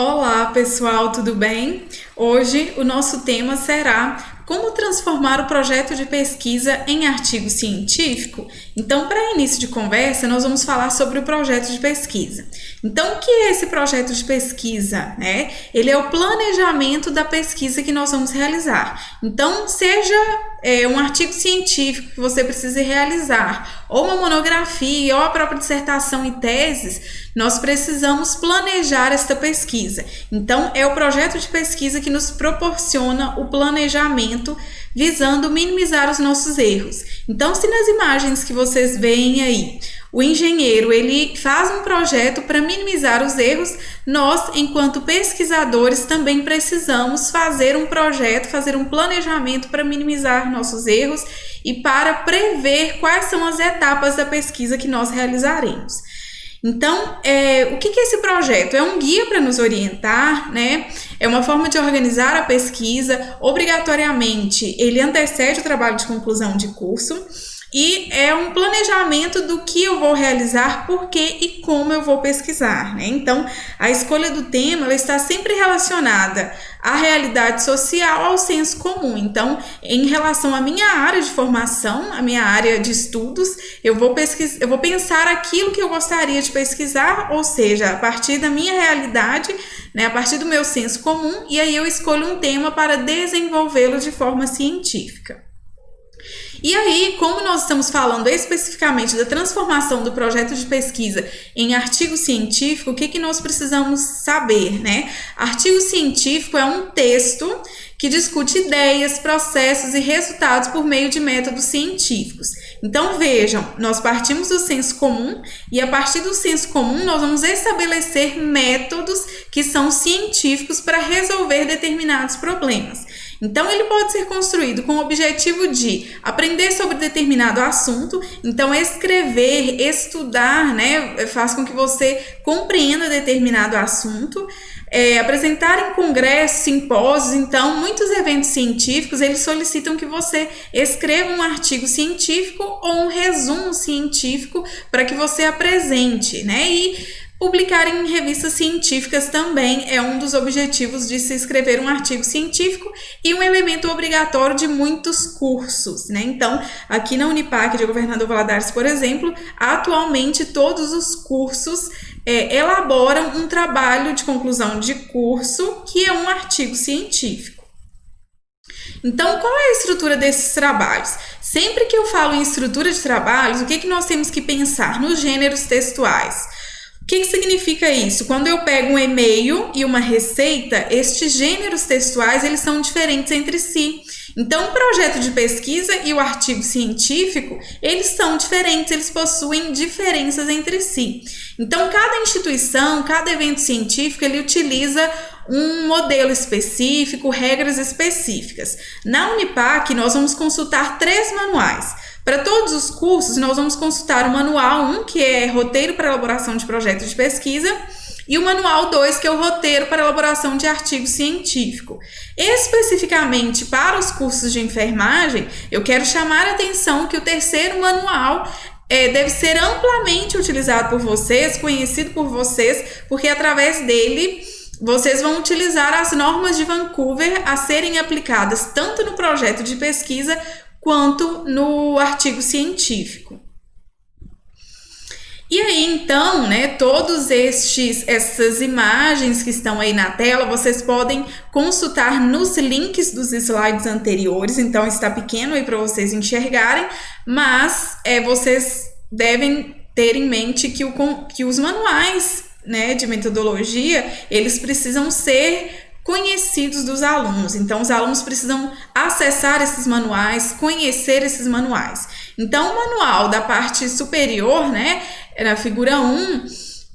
Olá, pessoal, tudo bem? Hoje o nosso tema será como transformar o projeto de pesquisa em artigo científico. Então, para início de conversa, nós vamos falar sobre o projeto de pesquisa. Então, o que é esse projeto de pesquisa, né? Ele é o planejamento da pesquisa que nós vamos realizar. Então, seja um artigo científico que você precise realizar, ou uma monografia, ou a própria dissertação e teses, nós precisamos planejar esta pesquisa. Então, é o projeto de pesquisa que nos proporciona o planejamento visando minimizar os nossos erros. Então, se nas imagens que vocês veem aí, o engenheiro ele faz um projeto para minimizar os erros, nós, enquanto pesquisadores, também precisamos fazer um projeto, fazer um planejamento para minimizar nossos erros e para prever quais são as etapas da pesquisa que nós realizaremos. Então, o que é esse projeto? É um guia para nos orientar, né? É uma forma de organizar a pesquisa. Obrigatoriamente, ele antecede o trabalho de conclusão de curso e é um planejamento do que eu vou realizar, por que e como eu vou pesquisar, né? Então, a escolha do tema ela está sempre relacionada à realidade social, ao senso comum. Então, em relação à minha área de formação, à minha área de estudos, eu vou pensar aquilo que eu gostaria de pesquisar, ou seja, a partir da minha realidade, né, a partir do meu senso comum, e aí eu escolho um tema para desenvolvê-lo de forma científica. E aí, como nós estamos falando especificamente da transformação do projeto de pesquisa em artigo científico, o que nós precisamos saber, né? Artigo científico é um texto que discute ideias, processos e resultados por meio de métodos científicos. Então, vejam, nós partimos do senso comum e a partir do senso comum nós vamos estabelecer métodos que são científicos para resolver determinados problemas. Então, ele pode ser construído com o objetivo de aprender sobre determinado assunto. Então, escrever, estudar, né, faz com que você compreenda determinado assunto. Apresentar em congressos, simpósios. Então, muitos eventos científicos, eles solicitam que você escreva um artigo científico ou um resumo científico para que você apresente, né, e publicar em revistas científicas também é um dos objetivos de se escrever um artigo científico e um elemento obrigatório de muitos cursos, né? Então, aqui na Unipac de Governador Valadares, por exemplo, atualmente todos os cursos elaboram um trabalho de conclusão de curso que é um artigo científico. Então, qual é a estrutura desses trabalhos? Sempre que eu falo em estrutura de trabalhos, o que nós temos que pensar? Nos gêneros textuais. O que significa isso? Quando eu pego um e-mail e uma receita, estes gêneros textuais eles são diferentes entre si. Então, o projeto de pesquisa e o artigo científico, eles são diferentes, eles possuem diferenças entre si. Então, cada instituição, cada evento científico, ele utiliza um modelo específico, regras específicas. Na Unipac, nós vamos consultar 3 manuais. Para todos os cursos, nós vamos consultar o Manual 1, que é Roteiro para Elaboração de Projetos de Pesquisa, e o Manual 2, que é o Roteiro para Elaboração de Artigo Científico. Especificamente para os cursos de enfermagem, eu quero chamar a atenção que o terceiro manual deve ser amplamente utilizado por vocês, conhecido por vocês, porque através dele vocês vão utilizar as normas de Vancouver a serem aplicadas tanto no projeto de pesquisa quanto no artigo científico. E aí, então, né, todas essas imagens que estão aí na tela, vocês podem consultar nos links dos slides anteriores, então está pequeno aí para vocês enxergarem, mas vocês devem ter em mente que os manuais, né, de metodologia, eles precisam ser conhecidos dos alunos. Então, os alunos precisam acessar esses manuais, conhecer esses manuais. Então, o manual da parte superior, né, na figura 1,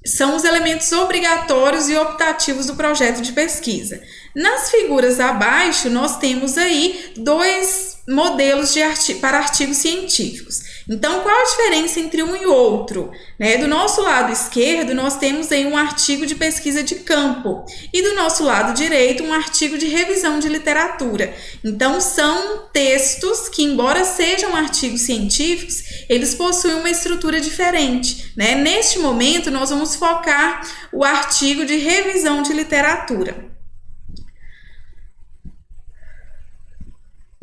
são os elementos obrigatórios e optativos do projeto de pesquisa. Nas figuras abaixo, nós temos aí 2 modelos para artigos científicos. Então, qual a diferença entre um e outro? Né? Do nosso lado esquerdo, nós temos aí um artigo de pesquisa de campo e do nosso lado direito, um artigo de revisão de literatura. Então, são textos que, embora sejam artigos científicos, eles possuem uma estrutura diferente. Né? Neste momento, nós vamos focar o artigo de revisão de literatura.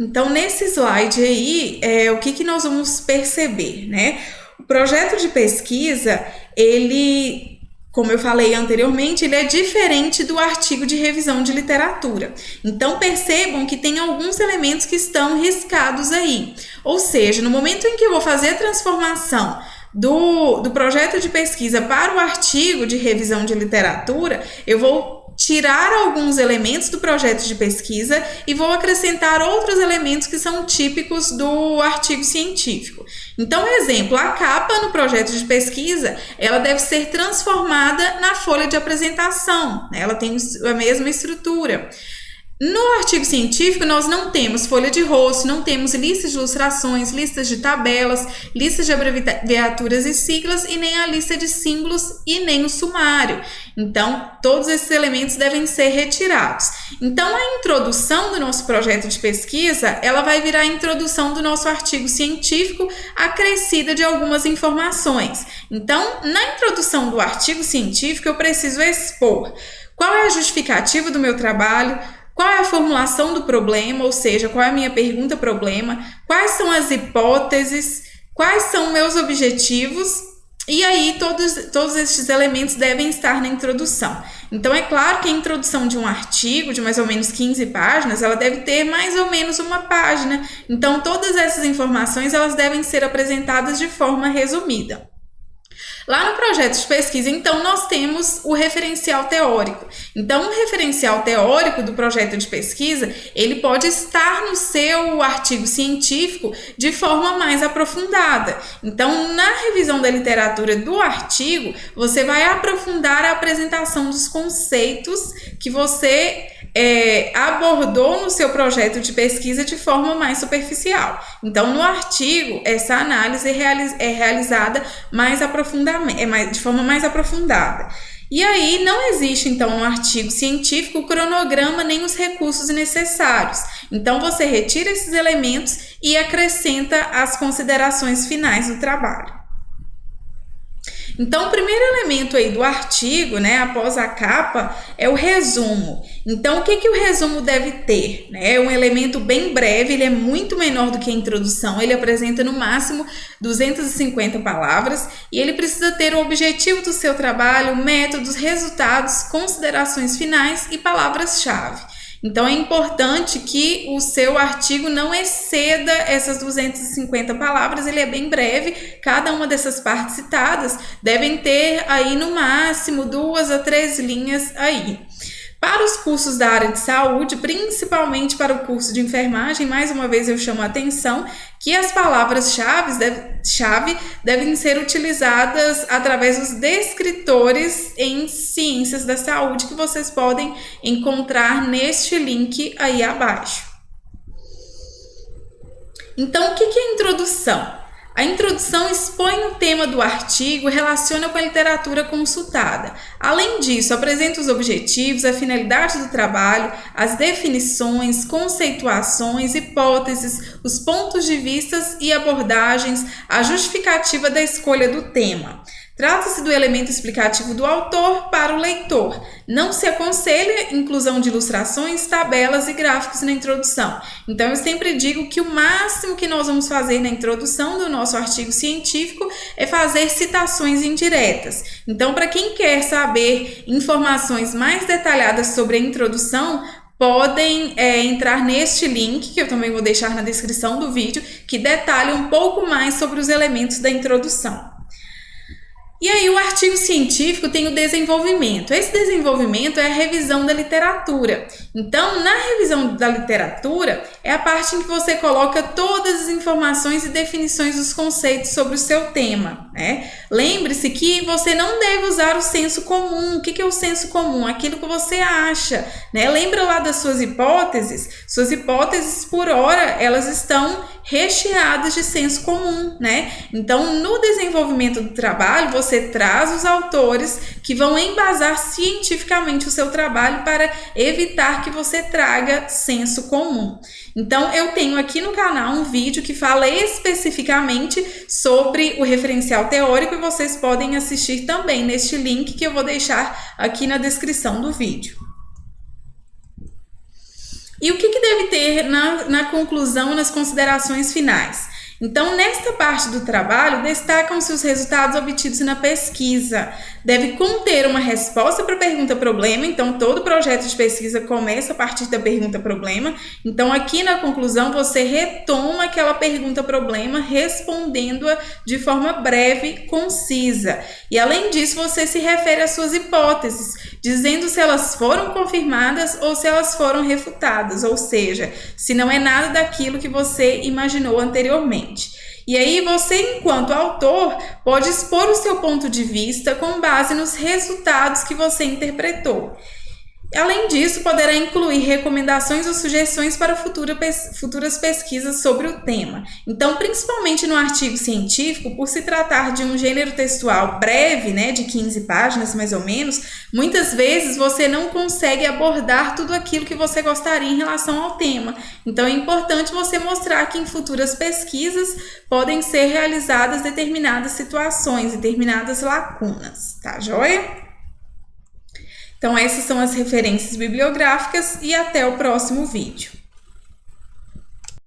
Então, nesse slide aí, o que nós vamos perceber, né? O projeto de pesquisa, ele, como eu falei anteriormente, ele é diferente do artigo de revisão de literatura. Então, percebam que tem alguns elementos que estão riscados aí. Ou seja, no momento em que eu vou fazer a transformação do projeto de pesquisa para o artigo de revisão de literatura, eu vou tirar alguns elementos do projeto de pesquisa e vou acrescentar outros elementos que são típicos do artigo científico. Então, exemplo, a capa no projeto de pesquisa, ela deve ser transformada na folha de apresentação, né? Ela tem a mesma estrutura. No artigo científico, nós não temos folha de rosto, não temos listas de ilustrações, listas de tabelas, listas de abreviaturas e siglas e nem a lista de símbolos e nem o sumário. Então, todos esses elementos devem ser retirados. Então, a introdução do nosso projeto de pesquisa, ela vai virar a introdução do nosso artigo científico, acrescida de algumas informações. Então, na introdução do artigo científico, eu preciso expor qual é a justificativa do meu trabalho, qual é a formulação do problema, ou seja, qual é a minha pergunta-problema, quais são as hipóteses, quais são meus objetivos, e aí todos esses elementos devem estar na introdução. Então, é claro que a introdução de um artigo de mais ou menos 15 páginas, ela deve ter mais ou menos uma página. Então, todas essas informações, elas devem ser apresentadas de forma resumida. Lá no projeto de pesquisa, então, nós temos o referencial teórico. Então, o referencial teórico do projeto de pesquisa, ele pode estar no seu artigo científico de forma mais aprofundada. Então, na revisão da literatura do artigo, você vai aprofundar a apresentação dos conceitos que você abordou no seu projeto de pesquisa de forma mais superficial. Então, no artigo, essa análise é realizada de forma mais aprofundada. E aí, não existe, então, no artigo científico o cronograma nem os recursos necessários. Então, você retira esses elementos e acrescenta as considerações finais do trabalho. Então, o primeiro elemento aí do artigo, né, após a capa, é o resumo. Então, o que o resumo deve ter? É um elemento bem breve, ele é muito menor do que a introdução, ele apresenta no máximo 250 palavras e ele precisa ter o objetivo do seu trabalho, métodos, resultados, considerações finais e palavras-chave. Então, é importante que o seu artigo não exceda essas 250 palavras, ele é bem breve, cada uma dessas partes citadas devem ter aí no máximo 2 a 3 linhas aí. Para os cursos da área de saúde, principalmente para o curso de enfermagem, mais uma vez eu chamo a atenção que as palavras-chave devem ser utilizadas através dos descritores em ciências da saúde que vocês podem encontrar neste link aí abaixo. Então, o que é a introdução? A introdução expõe o tema do artigo e relaciona com a literatura consultada. Além disso, apresenta os objetivos, a finalidade do trabalho, as definições, conceituações, hipóteses, os pontos de vista e abordagens, a justificativa da escolha do tema. Trata-se do elemento explicativo do autor para o leitor. Não se aconselha inclusão de ilustrações, tabelas e gráficos na introdução. Então, eu sempre digo que o máximo que nós vamos fazer na introdução do nosso artigo científico é fazer citações indiretas. Então, para quem quer saber informações mais detalhadas sobre a introdução, podem entrar neste link, que eu também vou deixar na descrição do vídeo, que detalha um pouco mais sobre os elementos da introdução. E aí o artigo científico tem o desenvolvimento. Esse desenvolvimento é a revisão da literatura. Então, na revisão da literatura, é a parte em que você coloca todas as informações e definições dos conceitos sobre o seu tema, né? Lembre-se que você não deve usar o senso comum. O que é o senso comum? Aquilo que você acha, né? Lembra lá das suas hipóteses? Suas hipóteses, por hora, elas estão recheadas de senso comum, né? Então, no desenvolvimento do trabalho, você traz os autores que vão embasar cientificamente o seu trabalho para evitar que você traga senso comum. Então, eu tenho aqui no canal um vídeo que fala especificamente sobre o referencial teórico e vocês podem assistir também neste link que eu vou deixar aqui na descrição do vídeo. E o que deve ter na conclusão, nas considerações finais? Então, nesta parte do trabalho, destacam-se os resultados obtidos na pesquisa. Deve conter uma resposta para a pergunta-problema, então todo projeto de pesquisa começa a partir da pergunta-problema. Então, aqui na conclusão, você retoma aquela pergunta-problema, respondendo-a de forma breve, concisa. E, além disso, você se refere às suas hipóteses, dizendo se elas foram confirmadas ou se elas foram refutadas, ou seja, se não é nada daquilo que você imaginou anteriormente. E aí você, enquanto autor, pode expor o seu ponto de vista com base nos resultados que você interpretou. Além disso, poderá incluir recomendações ou sugestões para futuras pesquisas sobre o tema. Então, principalmente no artigo científico, por se tratar de um gênero textual breve, né, de 15 páginas mais ou menos, muitas vezes você não consegue abordar tudo aquilo que você gostaria em relação ao tema. Então, é importante você mostrar que em futuras pesquisas podem ser realizadas determinadas situações, determinadas lacunas, tá joia? Então, essas são as referências bibliográficas e até o próximo vídeo.